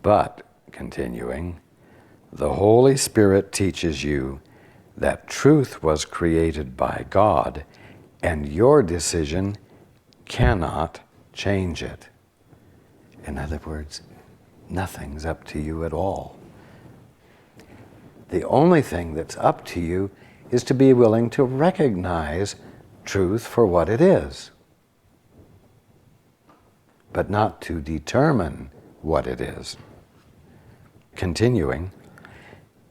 But, continuing, the Holy Spirit teaches you that truth was created by God, and your decision cannot change it. In other words, nothing's up to you at all. The only thing that's up to you is to be willing to recognize truth for what it is, but not to determine what it is. Continuing,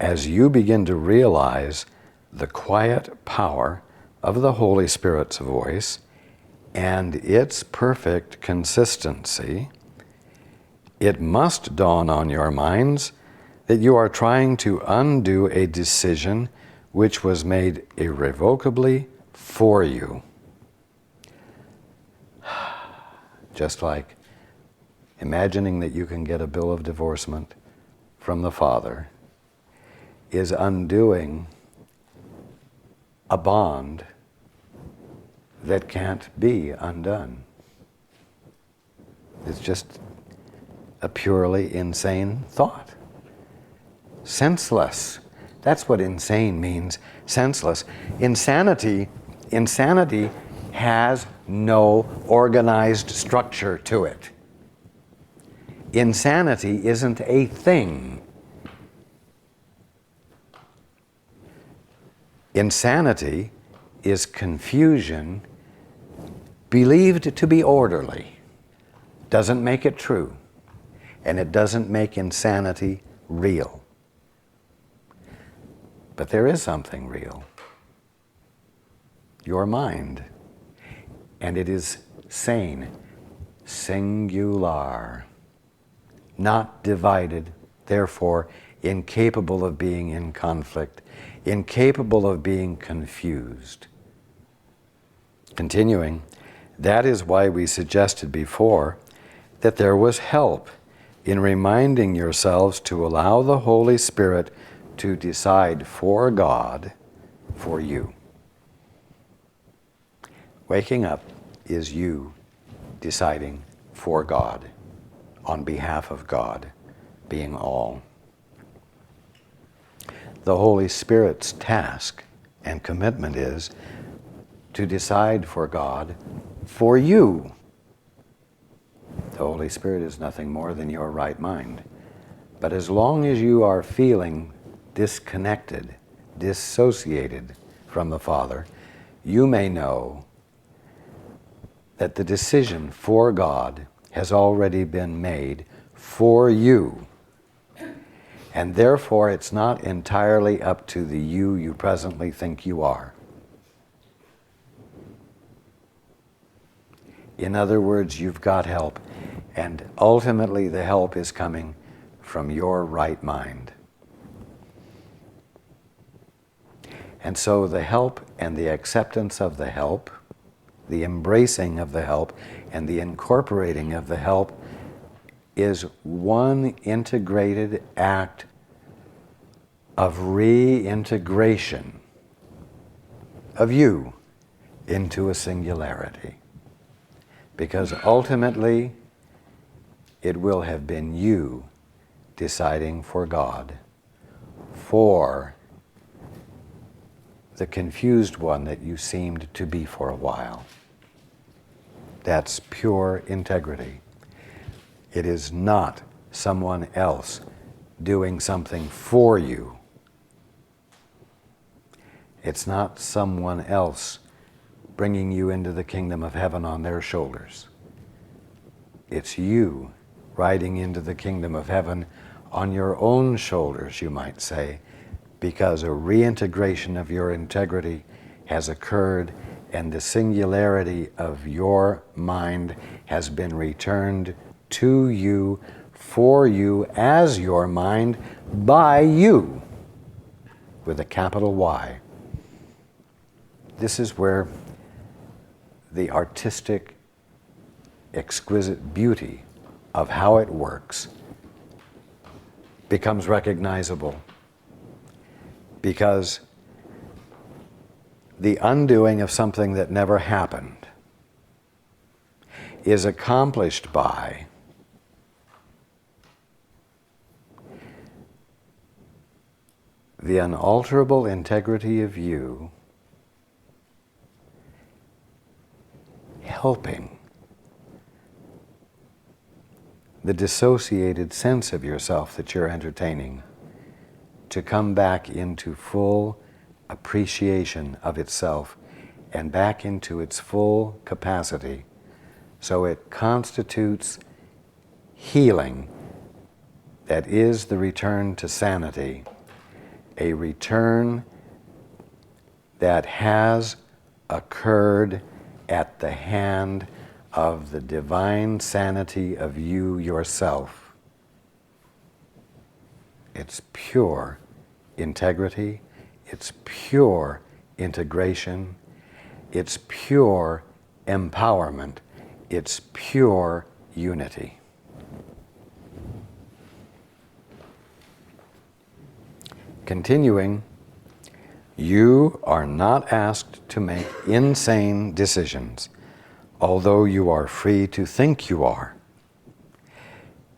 as you begin to realize the quiet power of the Holy Spirit's voice and its perfect consistency, it must dawn on your minds that you are trying to undo a decision which was made irrevocably for you. Just like imagining that you can get a bill of divorcement from the Father is undoing a bond that can't be undone. It's just a purely insane thought. Senseless. That's what insane means, senseless. Insanity has no organized structure to it. Insanity isn't a thing. Insanity is confusion believed to be orderly. Doesn't make it true, and it doesn't make insanity real. But there is something real. Your mind. And it is sane, singular, not divided, therefore incapable of being in conflict, incapable of being confused. Continuing, that is why we suggested before that there was help in reminding yourselves to allow the Holy Spirit to decide for God, for you. Waking up is you deciding for God, on behalf of God, being all. The Holy Spirit's task and commitment is to decide for God, for you. The Holy Spirit is nothing more than your right mind. But as long as you are feeling disconnected, dissociated from the Father, you may know that the decision for God has already been made for you. And therefore, it's not entirely up to the you presently think you are. In other words, you've got help, and ultimately the help is coming from your right mind. And so the help and the acceptance of the help, the embracing of the help, and the incorporating of the help is one integrated act of reintegration of you into a singularity. Because ultimately, it will have been you deciding for God, for the confused one that you seemed to be for a while. That's pure integrity. It is not someone else doing something for you. It's not someone else bringing you into the kingdom of heaven on their shoulders. It's you riding into the kingdom of heaven on your own shoulders, you might say, because a reintegration of your integrity has occurred and the singularity of your mind has been returned to you, for you, as your mind, by you, with a capital Y. This is where the artistic, exquisite beauty of how it works becomes recognizable, because the undoing of something that never happened is accomplished by the unalterable integrity of you helping the dissociated sense of yourself that you're entertaining to come back into full appreciation of itself and back into its full capacity, so it constitutes healing that is the return to sanity, a return that has occurred at the hand of the divine sanity of you yourself. It's pure integrity, it's pure integration, it's pure empowerment, it's pure unity. Continuing, you are not asked to make insane decisions, although you are free to think you are.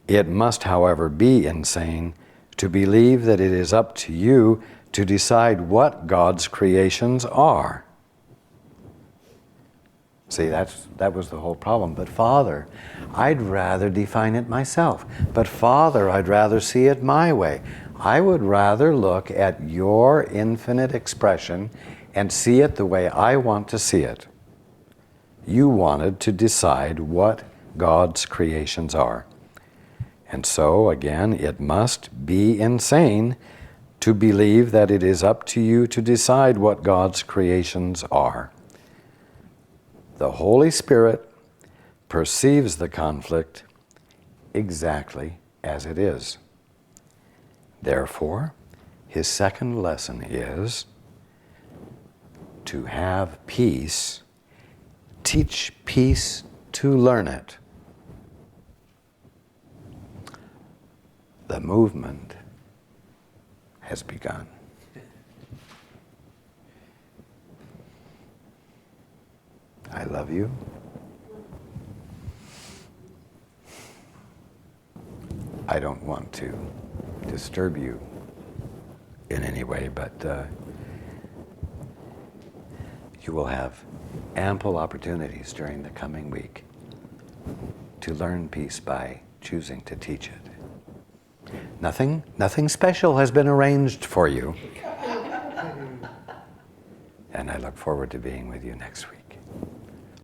It must, however, be insane to believe that it is up to you to decide what God's creations are. See, that was the whole problem. But Father, I'd rather define it myself. But Father, I'd rather see it my way. I would rather look at your infinite expression and see it the way I want to see it. You wanted to decide what God's creations are. And so, again, it must be insane to believe that it is up to you to decide what God's creations are. The Holy Spirit perceives the conflict exactly as it is. Therefore, his second lesson is to have peace, teach peace to learn it. The movement has begun. I love you. I don't want to disturb you in any way, but you will have ample opportunities during the coming week to learn peace by choosing to teach it. Nothing special has been arranged for you. And I look forward to being with you next week.